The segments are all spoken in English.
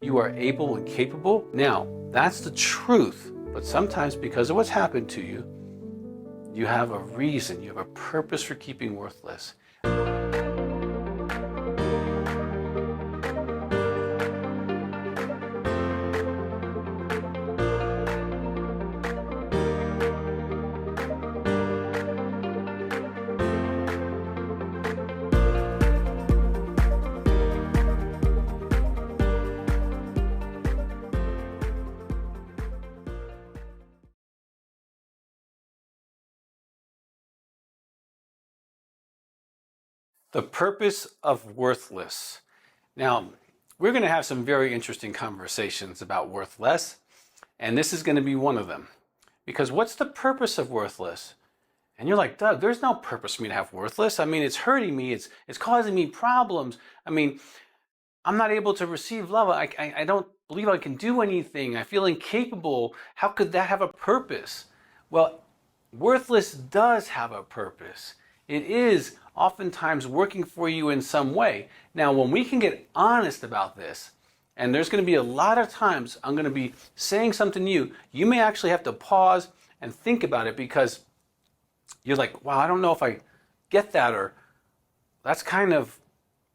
You are able and capable. Now, that's the truth. But sometimes because of what's happened to you, you have a reason, you have a purpose for keeping worthless. The purpose of worthless. Now, we're going to have some very interesting conversations about worthless, and this is going to be one of them. Because what's the purpose of worthless? And you're like, Doug, there's no purpose for me to have worthless. I mean, it's hurting me. It's causing me problems. I mean, I'm not able to receive love. I don't believe I can do anything. I feel incapable. How could that have a purpose? Well, worthless does have a purpose. It is oftentimes working for you in some way. Now, when we can get honest about this, and there's going to be a lot of times I'm going to be saying something to you, you may actually have to pause and think about it because you're like, wow, I don't know if I get that, or that's kind of,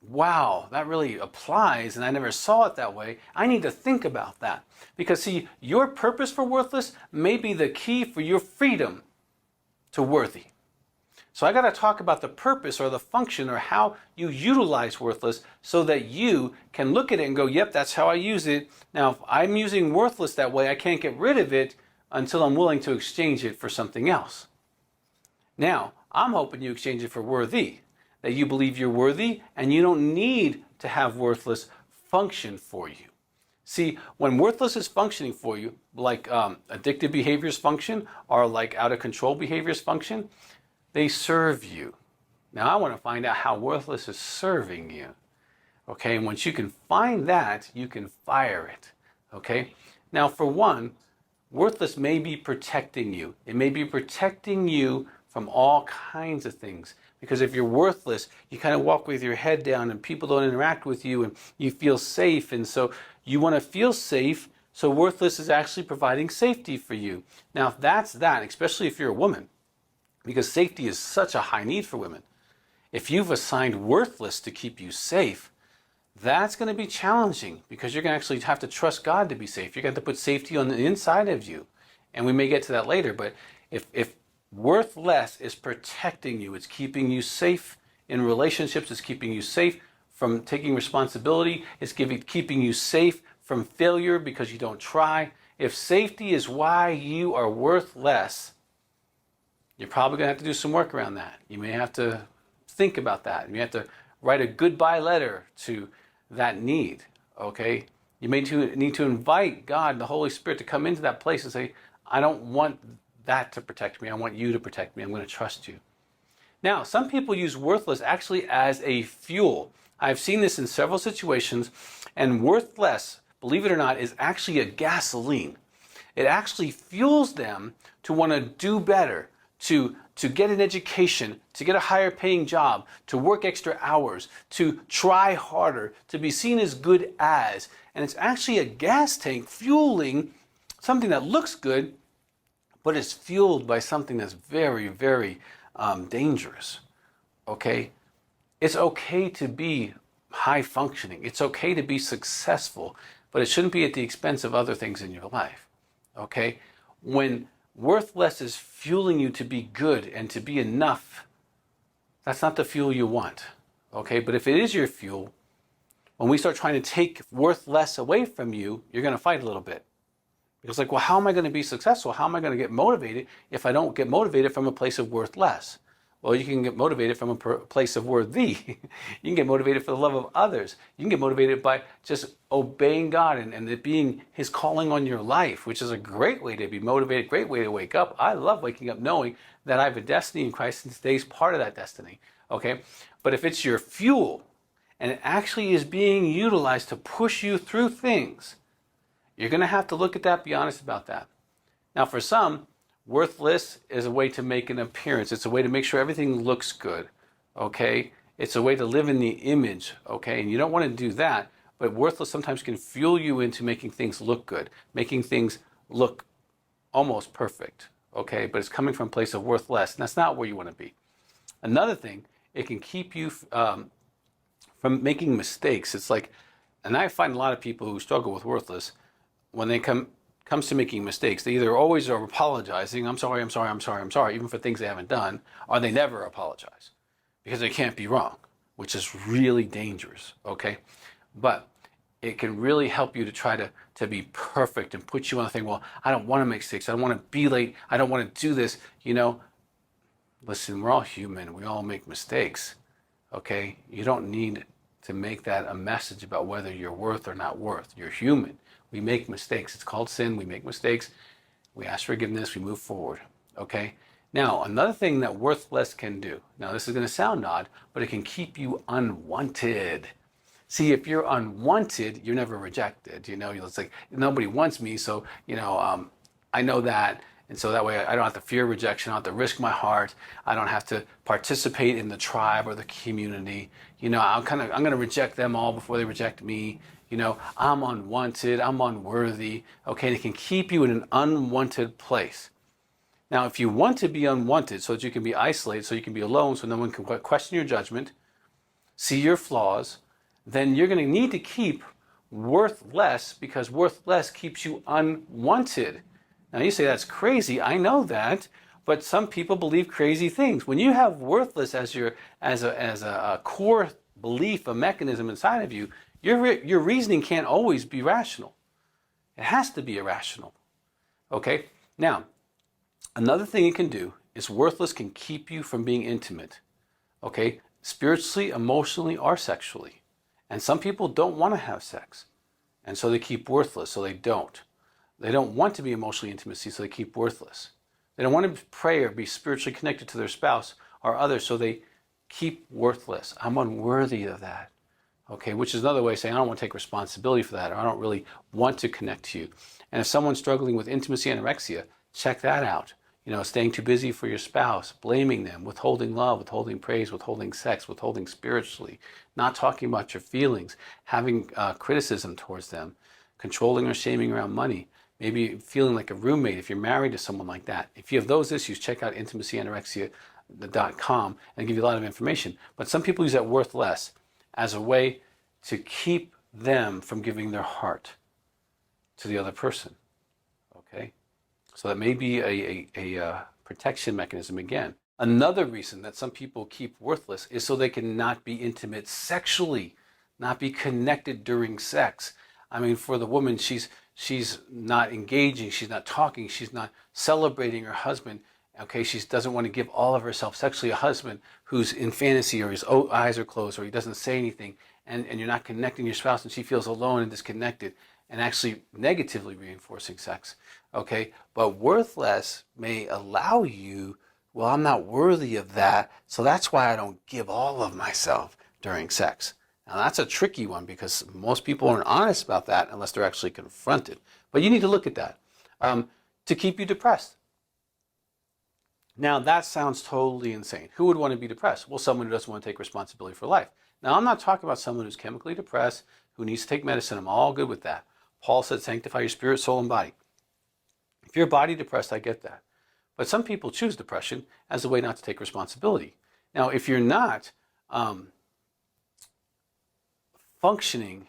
wow, that really applies and I never saw it that way. I need to think about that. Because see, your purpose for worthless may be the key for your freedom to worthy. So I got to talk about the purpose or the function or how you utilize worthless so that you can look at it and go, yep, that's how I use it. Now, if I'm using worthless that way, I can't get rid of it until I'm willing to exchange it for something else. Now, I'm hoping you exchange it for worthy, that you believe you're worthy and you don't need to have worthless function for you. See, when worthless is functioning for you, like addictive behaviors function or like out of control behaviors function, they serve you. Now I want to find out how worthless is serving you. Okay, and once you can find that, you can fire it. Okay, now for one, worthless may be protecting you. It may be protecting you from all kinds of things. Because if you're worthless, you kind of walk with your head down and people don't interact with you and you feel safe. And so you want to feel safe. So worthless is actually providing safety for you. Now, if that's that, especially if you're a woman, because safety is such a high need for women. If you've assigned worthless to keep you safe, that's going to be challenging because you're going to actually have to trust God to be safe. You're going to have to put safety on the inside of you. And we may get to that later, but if worthless is protecting you, it's keeping you safe in relationships, it's keeping you safe from taking responsibility, it's keeping you safe from failure because you don't try. If safety is why you are worth less, you're probably going to have to do some work around that. You may have to think about that. You may have to write a goodbye letter to that need, okay? You may need to invite God, the Holy Spirit, to come into that place and say, I don't want that to protect me. I want you to protect me. I'm going to trust you. Now, some people use worthless actually as a fuel. I've seen this in several situations, and worthless, believe it or not, is actually a gasoline. It actually fuels them to want to do better, to get an education, to get a higher paying job, to work extra hours, to try harder, to be seen as good as. And it's actually a gas tank fueling something that looks good, but it's fueled by something that's very, very dangerous. Okay? It's okay to be high functioning. It's okay to be successful, but it shouldn't be at the expense of other things in your life. Okay? When worthless is fueling you to be good and to be enough, that's not the fuel you want. Okay? But if it is your fuel, when we start trying to take worthless away from you, you're going to fight a little bit. Because like, well, how am I going to be successful? How am I going to get motivated if I don't get motivated from a place of worth less? Well, you can get motivated from a place of worthy. You can get motivated for the love of others. You can get motivated by just obeying God and it being His calling on your life, which is a great way to be motivated, great way to wake up. I love waking up knowing that I have a destiny in Christ and today's part of that destiny. Okay? But if it's your fuel and it actually is being utilized to push you through things, you're going to have to look at that, be honest about that. Now, for some, worthless is a way to make an appearance. It's a way to make sure everything looks good, okay? It's a way to live in the image, okay? And you don't want to do that. but worthless sometimes can fuel you into making things look good, making things look almost perfect, okay? But it's coming from a place of worth less, and that's not where you want to be. Another thing, it can keep you from making mistakes. It's like, and I find a lot of people who struggle with worthless, when they comes to making mistakes, they either always are apologizing, I'm sorry, I'm sorry, I'm sorry, I'm sorry, even for things they haven't done, or they never apologize because they can't be wrong, which is really dangerous, okay? But it can really help you to try to be perfect and put you on the thing, well, I don't want to make mistakes, I don't want to be late, I don't want to do this, you know. Listen, we're all human, we all make mistakes, okay? You don't need to make that a message about whether you're worth or not worth. You're human. We make mistakes. It's called sin. We make mistakes. We ask forgiveness. We move forward. Okay? Now, another thing that worthless can do. Now, this is going to sound odd, but it can keep you unwanted. See, if you're unwanted, you're never rejected. You know, it's like, nobody wants me, so, you know, I know that. And so that way I don't have to fear rejection. I don't have to risk my heart. I don't have to participate in the tribe or the community. You know, I'm going to reject them all before they reject me. You know, I'm unwanted. I'm unworthy. Okay, and it can keep you in an unwanted place. Now, if you want to be unwanted so that you can be isolated, so you can be alone, so no one can question your judgment, see your flaws, then you're going to need to keep worth less, because worth less keeps you unwanted. Now you say that's crazy. I know that, but some people believe crazy things. When you have worthless as a core belief, a mechanism inside of you, your reasoning can't always be rational. It has to be irrational. Okay? Now, another thing it can do is worthless can keep you from being intimate. Okay? Spiritually, emotionally, or sexually. And some people don't want to have sex. And so they keep worthless, so they don't. They don't want to be emotionally intimacy, so they keep worthless. They don't want to pray or be spiritually connected to their spouse or others, so they keep worthless. I'm unworthy of that. Okay, which is another way of saying I don't want to take responsibility for that, or I don't really want to connect to you. And if someone's struggling with intimacy anorexia, check that out. You know, staying too busy for your spouse, blaming them, withholding love, withholding praise, withholding sex, withholding spiritually, not talking about your feelings, having criticism towards them, controlling or shaming around money. Maybe feeling like a roommate if you're married to someone like that. If you have those issues, check out intimacyanorexia.com and give you a lot of information. But some people use that worth less as a way to keep them from giving their heart to the other person. Okay? So that may be a protection mechanism again. Another reason that some people keep worthless is so they can not be intimate sexually, not be connected during sex. I mean, for the woman, she's not engaging, she's not talking, she's not celebrating her husband. Okay, she doesn't want to give all of herself sexually. A husband who's in fantasy, or his eyes are closed, or he doesn't say anything, and you're not connecting your spouse, and she feels alone and disconnected, and actually negatively reinforcing sex. Okay, but worthless may allow you, well, I'm not worthy of that, so that's why I don't give all of myself during sex. Now that's a tricky one, because most people aren't honest about that unless they're actually confronted. But you need to look at that to keep you depressed. Now that sounds totally insane. Who would want to be depressed? Well, someone who doesn't want to take responsibility for life. Now I'm not talking about someone who's chemically depressed, who needs to take medicine. I'm all good with that. Paul said, sanctify your spirit, soul, and body. If you're body depressed, I get that. But some people choose depression as a way not to take responsibility. Now, if you're not functioning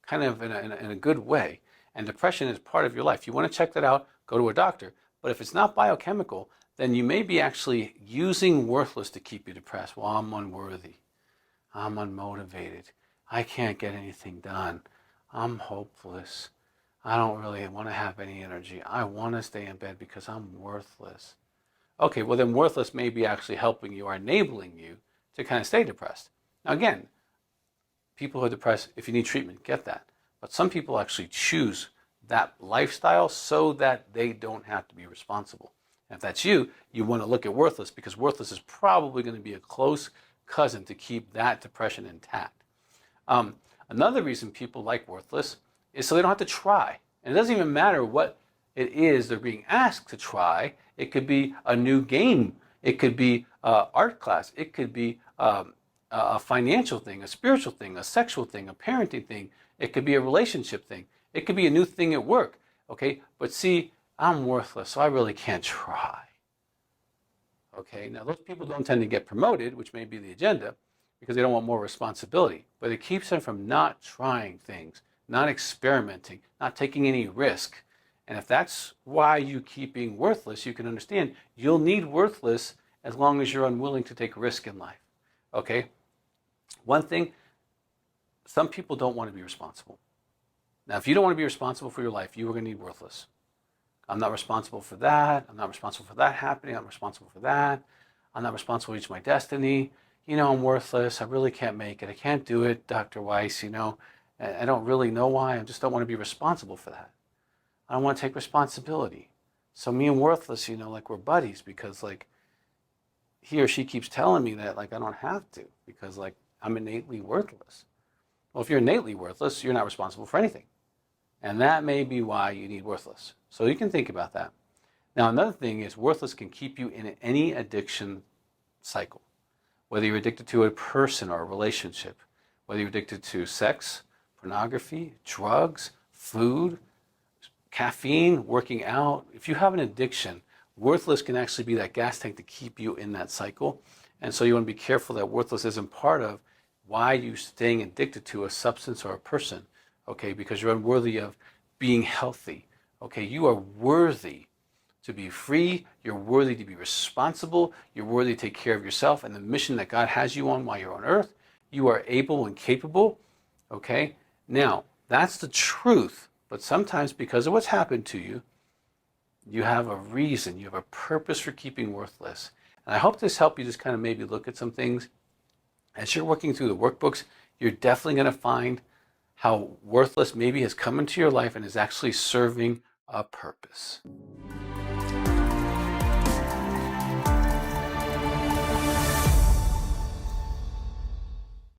kind of in a good way, and depression is part of your life, you want to check that out, go to a doctor. But if it's not biochemical, then you may be actually using worthless to keep you depressed. Well, I'm unworthy. I'm unmotivated. I can't get anything done. I'm hopeless. I don't really want to have any energy. I want to stay in bed because I'm worthless. Okay, well then worthless may be actually helping you or enabling you to kind of stay depressed. Now again, people who are depressed, if you need treatment, get that. But some people actually choose that lifestyle so that they don't have to be responsible. And if that's you, you want to look at worthless, because worthless is probably going to be a close cousin to keep that depression intact. Another reason people like worthless is so they don't have to try. And it doesn't even matter what it is they're being asked to try. It could be a new game. It could be art class. It could be a financial thing, a spiritual thing, a sexual thing, a parenting thing. It could be a relationship thing. It could be a new thing at work. Okay, but see, I'm worthless, so I really can't try. Okay, now those people don't tend to get promoted, which may be the agenda, because they don't want more responsibility. But it keeps them from not trying things, not experimenting, not taking any risk. And if that's why you keep being worthless, you can understand you'll need worthless as long as you're unwilling to take risk in life. Okay? One thing, some people don't want to be responsible. Now, if you don't want to be responsible for your life, you are going to need worthless. I'm not responsible for that. I'm not responsible for that happening. I'm responsible for that. I'm not responsible to reach my destiny. I'm worthless. I really can't make it. I can't do it, Dr. Weiss. I don't really know why. I just don't want to be responsible for that. I don't want to take responsibility. So me and worthless, like we're buddies because like he or she keeps telling me that like I don't have to because like I'm innately worthless. Well, if you're innately worthless, you're not responsible for anything. And that may be why you need worthless. So you can think about that. Now, another thing is worthless can keep you in any addiction cycle. Whether you're addicted to a person or a relationship, whether you're addicted to sex, pornography, drugs, food, caffeine, working out. If you have an addiction, worthless can actually be that gas tank to keep you in that cycle. And so you want to be careful that worthless isn't part of why you're staying addicted to a substance or a person. Okay, because you're unworthy of being healthy. Okay, you are worthy to be free. You're worthy to be responsible. You're worthy to take care of yourself and the mission that God has you on while you're on earth. You are able and capable. Okay, now that's the truth. But sometimes because of what's happened to you, you have a reason, you have a purpose for keeping worthless. And I hope this helped you just kind of maybe look at some things. As you're working through the workbooks, you're definitely going to find how worthless maybe has come into your life and is actually serving a purpose.